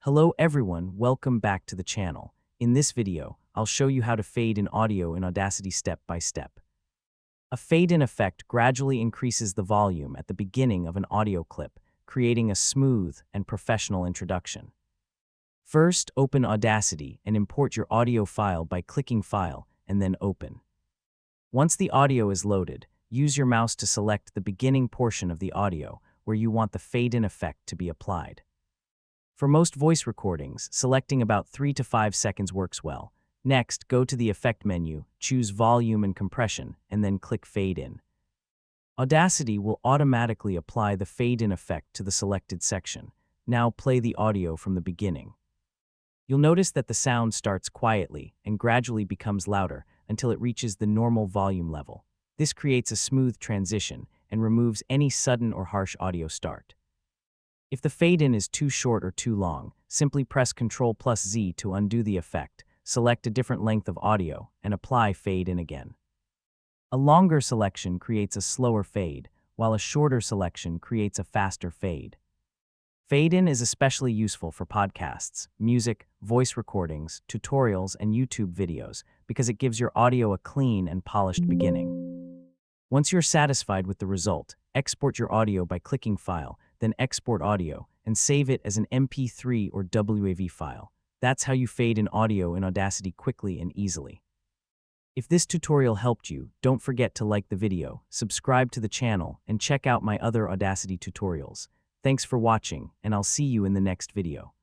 Hello everyone, welcome back to the channel. In this video, I'll show you how to fade in audio in Audacity step by step. A fade-in effect gradually increases the volume at the beginning of an audio clip, creating a smooth and professional introduction. First, open Audacity and import your audio file by clicking File and then Open. Once the audio is loaded, use your mouse to select the beginning portion of the audio where you want the fade-in effect to be applied. For most voice recordings, selecting about 3 to 5 seconds works well. Next, go to the Effect menu, choose Volume and Compression, and then click Fade In. Audacity will automatically apply the fade-in effect to the selected section. Now play the audio from the beginning. You'll notice that the sound starts quietly and gradually becomes louder until it reaches the normal volume level. This creates a smooth transition and removes any sudden or harsh audio start. If the fade-in is too short or too long, simply press Ctrl+Z to undo the effect, select a different length of audio, and apply fade-in again. A longer selection creates a slower fade, while a shorter selection creates a faster fade. Fade-in is especially useful for podcasts, music, voice recordings, tutorials, and YouTube videos because it gives your audio a clean and polished beginning. Once you're satisfied with the result, export your audio by clicking File, then Export Audio, and save it as an MP3 or WAV file. That's how you fade in audio in Audacity quickly and easily. If this tutorial helped you, don't forget to like the video, subscribe to the channel, and check out my other Audacity tutorials. Thanks for watching, and I'll see you in the next video.